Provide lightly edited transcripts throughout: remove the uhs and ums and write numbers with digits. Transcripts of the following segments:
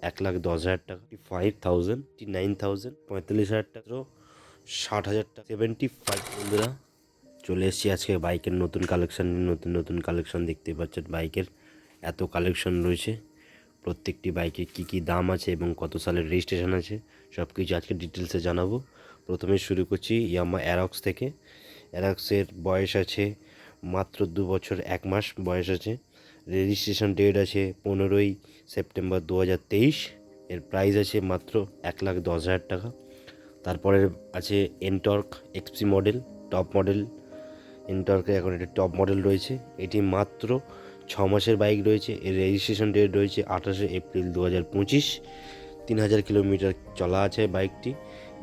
1,10,000 টাকা, 55,000, 59,000, 45,000 টাকা, 60,000 টাকা, 75। বন্ধুরা চলে এসেছি আজকে বাইকের নতুন কালেকশান নিয়ে। নতুন কালেকশান দেখতেই পাচ্ছেন, বাইকের এত কালেকশন রয়েছে। প্রত্যেকটি বাইকে কী দাম আছে এবং কত সালের রেজিস্ট্রেশন আছে সব কিছু আজকে ডিটেলসে জানাবো। প্রথমে শুরু করছি ইয়ামাহা অ্যারক্স থেকে। অ্যারক্সের বয়স আছে মাত্র 2 বছর 1 মাস বয়স আছে। রেজিস্ট্রেশন ডেট আছে 15ই সেপ্টেম্বর 2023। এর প্রাইস আছে মাত্র 1,10,000 টাকা। তারপরে আছে Ntorq XP model, top model. এনটর্কে এখন এটা টপ মডেল রয়েছে। এটি মাত্র 6 মাসের বাইক রয়েছে। এর রেজিস্ট্রেশন ডেট রয়েছে 28শে এপ্রিল 2025। 3,000 কিলোমিটার চলা আছে বাইকটি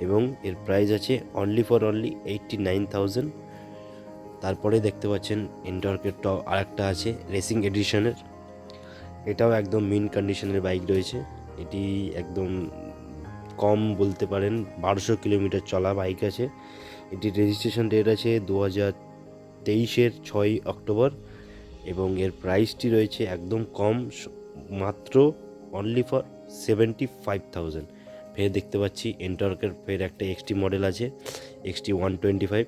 এবং এর প্রাইস আছে অনলি 89,000। তারপরে দেখতে পাচ্ছেন এনটর্কের টপ আরেকটা আছে রেসিং এডিশনের। এটাও একদম মিন কন্ডিশনের বাইক রয়েছে। এটি একদম কম বলতে পারেন 1200 কিলোমিটার চলা বাইক আছে। এটির রেজিস্ট্রেশন ডেট আছে 2023-এর 6ই অক্টোবর এবং এর প্রাইসটি রয়েছে একদম কম, মাত্র অনলি 75,000। ফের দেখতে পাচ্ছি এনটর্কের ফের একটা এক্সটি মডেল আছে, এক্সটি 125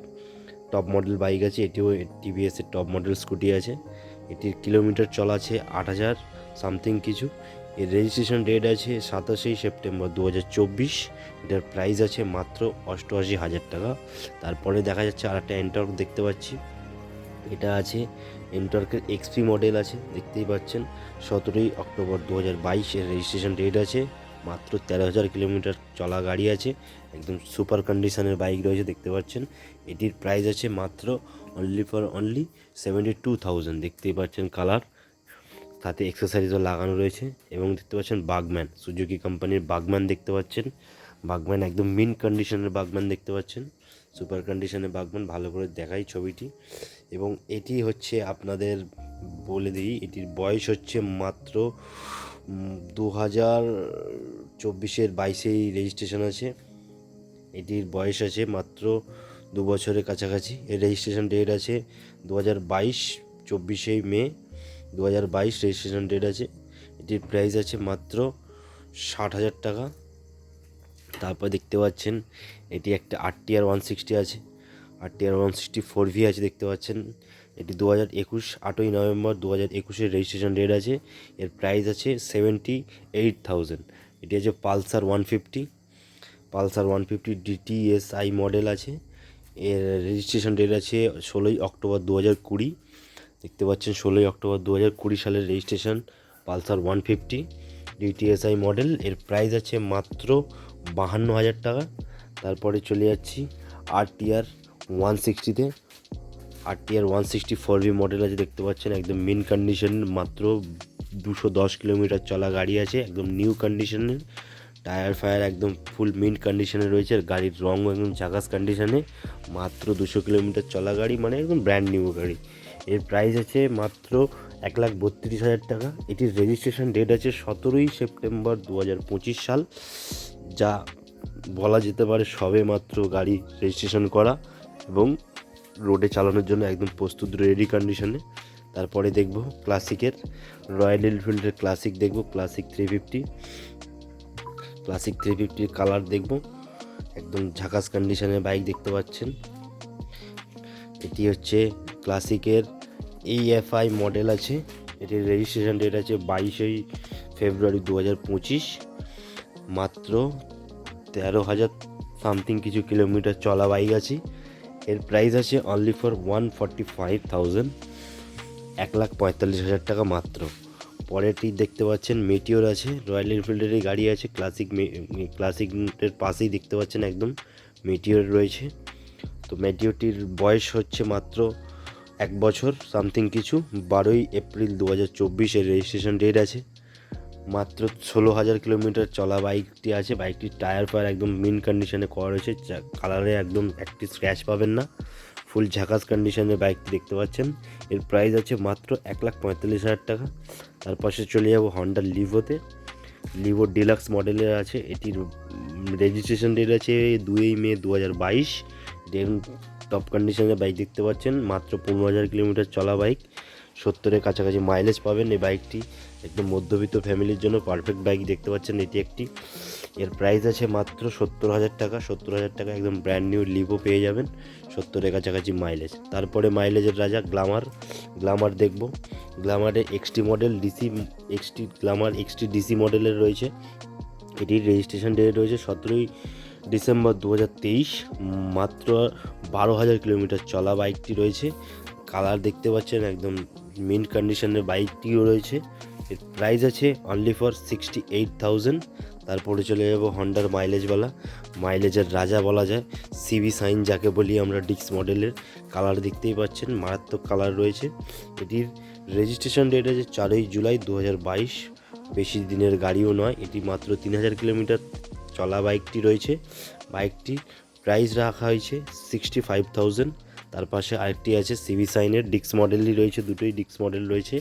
টপ মডেল বাইক আছে। এটিও টিভিএসের টপ মডেল স্কুটি আছে। এটির কিলোমিটার চলা আছে 8,000 সামথিং কিছু। এর রেজিস্ট্রেশন ডেট আছে 27শে সেপ্টেম্বর 2024। এটার প্রাইস আছে মাত্র 88,000 টাকা। তারপরে দেখা যাচ্ছে আর একটা এনটর্ক দেখতে পাচ্ছি, এটা আছে এনটর্কের এক্সপি মডেল আছে, দেখতেই পাচ্ছেন। 17ই অক্টোবর 2022 এর রেজিস্ট্রেশন ডেট আছে। মাত্র 13,000 কিলোমিটার চলা গাড়ি আছে। একদম সুপার কন্ডিশনের বাইক রয়েছে, দেখতে পাচ্ছেন। এটির প্রাইস আছে মাত্র অনলি 72,000। দেখতেই পাচ্ছেন কালার, তাতে এক্সেসারিজও লাগানো রয়েছে। এবং দেখতে পাচ্ছেন বাগম্যান, সুজুকি কোম্পানির বাগম্যান দেখতে পাচ্ছেন। বাগম্যান একদম মিন কন্ডিশনের বাগম্যান দেখতে পাচ্ছেন, সুপার কন্ডিশনের বাগম্যান। ভালো করে দেখাই ছবিটি। এবং এটি হচ্ছে আপনাদের বলে দিই, এটির বয়স হচ্ছে মাত্র 2024-এর 22-এই রেজিস্ট্রেশন আছে। এটির বয়স আছে মাত্র 2 বছরের কাছাকাছি। এর রেজিস্ট্রেশন ডেট আছে 2022 24শে মে 2022 রেজিস্ট্রেশন ডেট আছে। এটির প্রাইস আছে মাত্র 60,000 টাকা। তারপর দেখতে পাচ্ছেন এটি একটা RTR 160 আছে, RTR 160 4V আছে, দেখতে পাচ্ছেন। এটি 2021 8ই নভেম্বর 2021-এর রেজিস্ট্রেশন ডেট আছে। এর প্রাইস আছে 78,000। এটি আছে পালসার 150 DTSI মডেল আছে। এর রেজিস্ট্রেশন ডেট আছে 16ই অক্টোবর 2020। দেখতে পাচ্ছেন 16ই অক্টোবর 2020 সালের রেজিস্ট্রেশন, পালসার 150 DTSI মডেল। এর প্রাইস আছে মাত্র 52,000 টাকা। তারপরে চলে যাচ্ছি RTR 160-তে। RTR 160 4V মডেল আছে, দেখতে পাচ্ছেন। একদম মিন কন্ডিশন, মাত্র 210 কিলোমিটার চলা গাড়ি আছে, একদম নিউ কন্ডিশনের। টায়ার ফায়ার একদম ফুল মিন্ট কন্ডিশনে রয়েছে। আর গাড়ির রঙ একদম ঝাকাস কন্ডিশনে। মাত্র 200 কিলোমিটার চলা গাড়ি, মানে একদম ব্র্যান্ড নিউ গাড়ি। এর প্রাইস আছে মাত্র 1,32,000 টাকা। এটির রেজিস্ট্রেশন ডেট আছে 17ই সেপ্টেম্বর 2025 সাল, যা বলা যেতে পারে সবে মাত্র গাড়ি রেজিস্ট্রেশন করা এবং রোডে চালানোর জন্য একদম প্রস্তুত, রেডি কন্ডিশনে। তারপরে দেখব ক্লাসিকের, রয়্যাল এনফিল্ডের ক্লাসিক দেখব, ক্লাসিক 350। ক্লাসিক 350 কালার দেখব, একদম ঝাকাস কন্ডিশনের বাইক দেখতে পাচ্ছেন। এটি হচ্ছে ক্লাসিকের AFI মডেল আছে। এটির রেজিস্ট্রেশন ডেট আছে 22শে ফেব্রুয়ারি 2025। মাত্র 13,000 সামথিং কিছু কিলোমিটার চলা বাইক আছে। এর প্রাইস আছে অনলি 145,000, 1,45,000 টাকা মাত্র। পরেরটি দেখতে পাচ্ছেন মেটিওর আছে, রয়্যাল এনফিল্ডেরই গাড়ি আছে। ক্লাসিকের পাশেই দেখতে পাচ্ছেন একদম মেটিওর রয়েছে। তো মেটিওরটির বয়স হচ্ছে মাত্র 1 বছর সামথিং কিছু। 12ই এপ্রিল 2024-এর রেজিস্ট্রেশন ডেট আছে। মাত্র 16,000 কিলোমিটার চলা বাইকটি আছে। বাইকটির টায়ার ফায়ার একদম মিন কন্ডিশনে করা রয়েছে, কালারে একদম একটি স্ক্র্যাচ পাবেন না, ফুল ঝাকাস কন্ডিশনের বাইকটি দেখতে পাচ্ছেন। এর প্রাইস আছে মাত্র 1,45,000 টাকা। তার পাশে চলে যাব হন্ডা লিভোতে। লিভো ডিলাক্স মডেলের আছে। এটির রেজিস্ট্রেশন ডেট আছে 2ই মে 2022। টপ কন্ডিশনের বাইক দেখতে পাচ্ছেন। মাত্র 15,000 কিলোমিটার চলা বাইক। 70-এর কাছাকাছি মাইলেজ পাবেন। এই বাইকটি একদম মধ্যবিত্ত ফ্যামিলির জন্য পারফেক্ট বাইক দেখতে পাচ্ছেন এটি একটি। এর প্রাইস আছে মাত্র 70,000 টাকা। 70,000 টাকা একদম ব্র্যান্ড নিউ লিভো পেয়ে যাবেন, 70-এর কাছাকাছি মাইলেজ। তারপরে মাইলেজের রাজা গ্ল্যামার দেখব। গ্ল্যামারে XT model DC, Glamour XT DC মডেলের রয়েছে। এটির রেজিস্ট্রেশন ডেট রয়েছে 17ই ডিসেম্বর 2023। মাত্র 12,000 কিলোমিটার চলা বাইকটি রয়েছে। কালার দেখতে পাচ্ছেন একদম মিন্ট কন্ডিশনের বাইকটিও রয়েছে। এর প্রাইস আছে অনলি ফর 68,000। তারপরে চলে যাব হন্ডার মাইলেজের রাজা বলা যায়, সিবি সাইন যাকে বলি আমরা, ডিক্স মডেলের। কালার দেখতেই পাচ্ছেন মারাত্মক কালার রয়েছে। এটির রেজিস্ট্রেশন ডেট আছে 4ই জুলাই 2022। বেশি দিনের গাড়িও নয়, এটি মাত্র 3,000 কিলোমিটার চলা বাইকটি রয়েছে। বাইকটি প্রাইস রাখা হয়েছে 65,000। তার পাশে আরেকটি আছে সিবি সাইনের, ডিক্স মডেলই রয়েছে, দুটোই ডিক্স মডেল রয়েছে।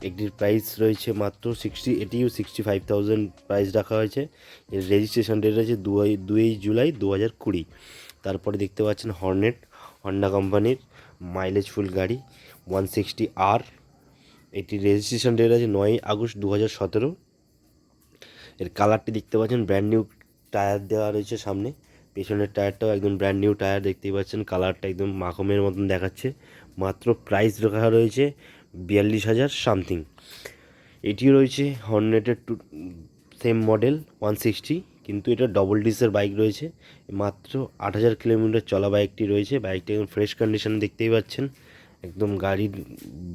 একটির প্রাইস রয়েছে মাত্র এটিও 65,000 প্রাইস রাখা হয়েছে। এর রেজিস্ট্রেশন ডেট আছে 2 জুলাই 2020। তারপরে দেখতে পাচ্ছেন হন্ডা কোম্পানির মাইলেজ ফুল গাড়ি 160R। এটির রেজিস্ট্রেশন ডেট আছে 9 আগস্ট 2017। এর কালারটি দেখতে পাচ্ছেন ব্র্যান্ড নিউ টায়ার দেওয়া রয়েছে সামনে, পেছনের টায়ারটাও একদম ব্র্যান্ড নিউ টায়ার দেখতেই পাচ্ছেন। কালারটা একদম মাখনের মতন দেখাচ্ছে। মাত্র প্রাইস রাখা রয়েছে 42,000 সামথিং। এটিও রয়েছে হর্নেটের সেম মডেল 160, কিন্তু এটা ডবল ডিসের বাইক রয়েছে। মাত্র 8,000 কিলোমিটার চলা বাইকটি রয়েছে। বাইকটি একদম ফ্রেশ কন্ডিশন দেখতেই পাচ্ছেন। একদম গাড়ির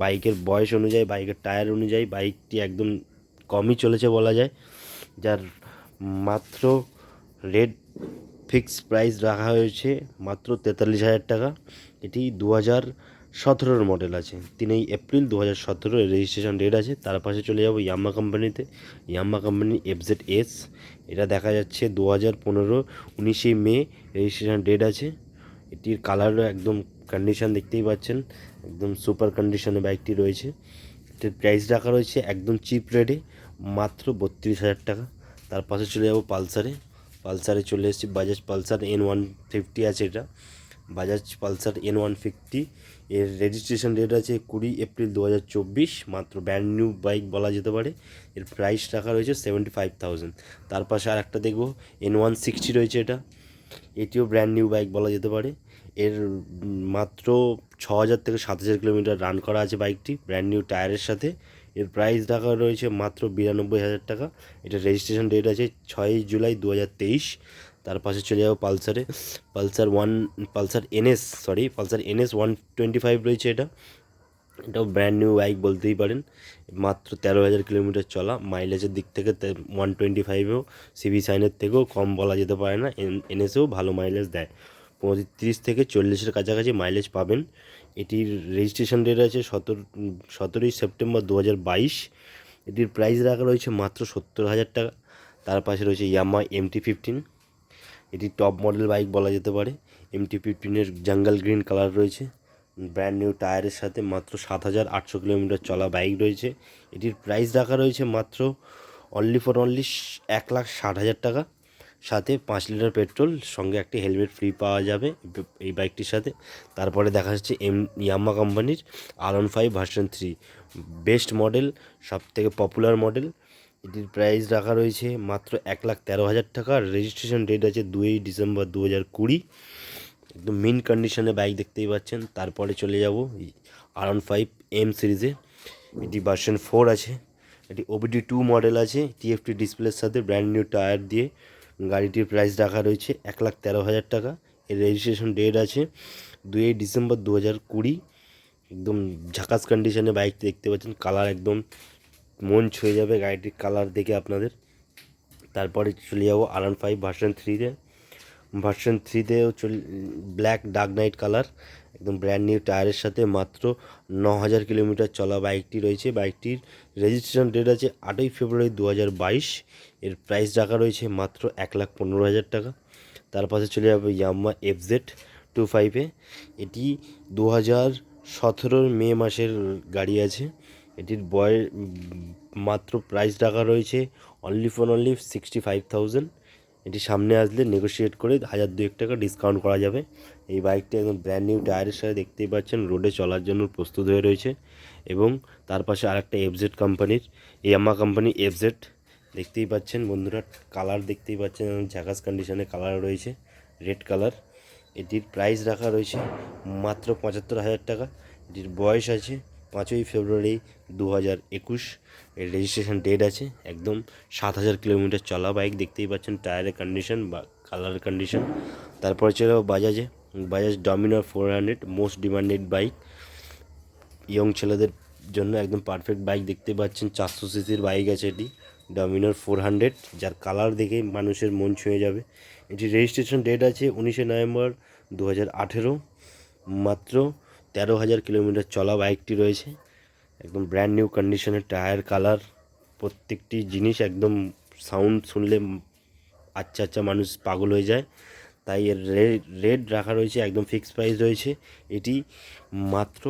বাইকের বয়স অনুযায়ী, বাইকের টায়ার অনুযায়ী বাইকটি একদম কমই চলেছে বলা যায়। যার মাত্র রেট ফিক্সড প্রাইস রাখা হয়েছে মাত্র 43,000 টাকা। এটি 2017 মডেল আছে, 3 এপ্রিল 2017 রেজিস্ট্রেশন ডেট আছে। তার পাশে চলে যাব ইয়ামাহা কোম্পানিতে। ইয়ামাহা কোম্পানি FZS, এটা দেখা যাচ্ছে 2015 19 মে রেজিস্ট্রেশন ডেট আছে। এটির কালারও একদম কন্ডিশন দেখতেই পাচ্ছেন, একদম সুপার কন্ডিশনে বাইকটি রয়েছে। এটির প্রাইস রাখা রয়েছে একদম চিপ রেটে মাত্র 32,000 টাকা। তার পাশে চলে যাব পালসারে চলে এসেছি। বাজাজ পালসার N150 আছে এটা, বাজাজ পালসার N150। এর রেজিস্ট্রেশন ডেট আছে 20 এপ্রিল 2024। মাত্র ব্র্যান্ড নিউ বাইক বলা যেতে পারে। এর প্রাইস রাখা রয়েছে 75,000। তার পাশে আর একটা দেখব, N160 রয়েছে এটা, এটিও ব্র্যান্ড নিউ বাইক বলা যেতে পারে। এর মাত্র 6,000 থেকে 7,000 কিলোমিটার রান করা আছে বাইকটি, ব্র্যান্ড নিউ টায়ারের সাথে। এর প্রাইস রাখা রয়েছে মাত্র 92,000 টাকা। এটা রেজিস্ট্রেশন ডেট আছে 6 জুলাই 2023। তার পাশে চলে যাবো পালসার NS 125 রয়েছে এটা। এটাও ব্র্যান্ড নিউ বাইক বলতেই পারেন। মাত্র 13,000 কিলোমিটার চলা। মাইলেজের দিক থেকে 125-এও সিবি সাইনের থেকেও কম বলা যেতে পারে না। NSও ভালো মাইলেজ দেয়, 35 থেকে 40-এর কাছাকাছি মাইলেজ পাবেন। এটির রেজিস্ট্রেশন ডেট আছে 17ই সেপ্টেম্বর 2022। এটির প্রাইস রাখা রয়েছে মাত্র 70,000 টাকা। তার পাশে রয়েছে ইয়ামাহা MT-15, এটি টপ মডেল বাইক বলা যেতে পারে। MT-15-এর জাঙ্গল গ্রিন কালার রয়েছে, ব্র্যান্ড নিউ টায়ারের সাথে। মাত্র 7,800 কিলোমিটার চলা বাইক রয়েছে। এটির প্রাইস রাখা রয়েছে মাত্র অনলি 1,60,000 টাকা। সাথে 5 লিটার পেট্রোল, সঙ্গে একটি হেলমেট ফ্রি পাওয়া যাবে এই বাইকটির সাথে। তারপরে দেখা যাচ্ছে ইয়ামাহা কোম্পানির R15 ভার্সন 3, বেস্ট মডেল, সবথেকে পপুলার মডেল। এটির প্রাইস রাখা রয়েছে মাত্র 1,13,000 টাকা। রেজিস্ট্রেশন ডেট আছে 2 ডিসেম্বর 2020। একদম মিন কন্ডিশনে বাইক দেখতেই পাচ্ছেন। তারপরে চলে যাব R15 M সিরিজে। এটি ভার্সন 4 আছে, এটি OBD2 মডেল আছে, TFT ডিসপ্লের সাথে, ব্র্যান্ড নিউ টায়ার দিয়ে। গাড়িটির প্রাইস রাখা রয়েছে 1,13,000 টাকা। এর রেজিস্ট্রেশন ডেট আছে 2 ডিসেম্বর 2020। একদম ঝাকাস কন্ডিশনে বাইকটি দেখতে পাচ্ছেন। কালার একদম মন ছুঁয়ে যাবে গাড়িটির কালার দেখে আপনাদের। তারপরে চলে যাবো R15 ভার্সন 3তেও ব্ল্যাক ডার্ক নাইট কালার, একদম ব্র্যান্ড নিউ টায়ারের সাথে। মাত্র 9,000 কিলোমিটার চলা বাইকটি রয়েছে। বাইকটির রেজিস্ট্রেশন ডেট আছে 8ই ফেব্রুয়ারি 2022। এর প্রাইস রাখা রয়েছে মাত্র 1,15,000 টাকা। তার পাশে চলে যাবে ইয়ামাহা FZ25-এ। এটি 2017 মে মাসের গাড়ি আছে। এটির মাত্র প্রাইস রাখা রয়েছে অনলি 65,000। এটি সামনে আসলে নেগোশিয়েট করে 1000-2000 টাকা ডিসকাউন্ট করা যাবে। এই বাইকটি একদম ব্র্যান্ড নিউ টায়ারের সাথে দেখতেই পাচ্ছেন, রোডে চলার জন্য প্রস্তুত হয়ে রয়েছে। এবং তার পাশে আরেকটা এফজেড কোম্পানির, ইয়ামা কোম্পানি এফজেড দেখতেই পাচ্ছেন বন্ধুরা। কালার দেখতেই পাচ্ছেন, ঝাকাস কন্ডিশনে কালার রয়েছে, রেড কালার। এটির প্রাইস রাখা রয়েছে মাত্র 75,000 টাকা। এটির বয়স আছে 5ই ফেব্রুয়ারি 2021। এর রেজিস্ট্রেশন ডেট আছে। একদম 7,000 কিলোমিটার চলা বাইক দেখতেই পাচ্ছেন, টায়ারের কন্ডিশন বা কালারের কন্ডিশন। তারপরে চলে Bajaj Dominar 400, most demanded bike, young ছেলেদের জন্য একদম পারফেক্ট বাইক দেখতে পাচ্ছেন। 400 সিসির বাইক আছে এটি, ডমিনার 400, যার কালার দেখে মানুষের মন ছুঁয়ে যাবে। এটি রেজিস্ট্রেশন ডেট আছে 19শে নভেম্বর 2018। মাত্র 13,000 কিলোমিটার চলা বাইকটি রয়েছে। একদম ব্র্যান্ড নিউ কন্ডিশনের টায়ার, কালার, প্রত্যেকটি জিনিস একদম সাউন্ড শুনলে আচ্ছা মানুষ পাগল হয়ে যায়। তাই এর রেট রাখা রয়েছে, একদম ফিক্সড প্রাইস রয়েছে। এটি মাত্র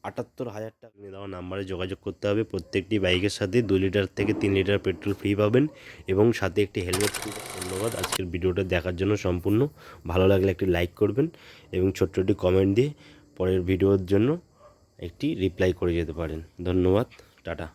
78,000 টাকা। দেওয়া নাম্বারে যোগাযোগ করতে হবে। প্রত্যেকটি বাইকের সাথে 2 লিটার থেকে 3 লিটার পেট্রোল ফ্রি পাবেন এবং সাথে একটি হেলমেট ফ্রি। ধন্যবাদ আজকের ভিডিওটা দেখার জন্য। সম্পূর্ণ ভালো লাগলে একটি লাইক করবেন এবং ছোট্ট একটি কমেন্ট দিয়ে পরের ভিডিওর জন্য একটি রিপ্লাই করে যেতে পারেন। ধন্যবাদ, টাটা।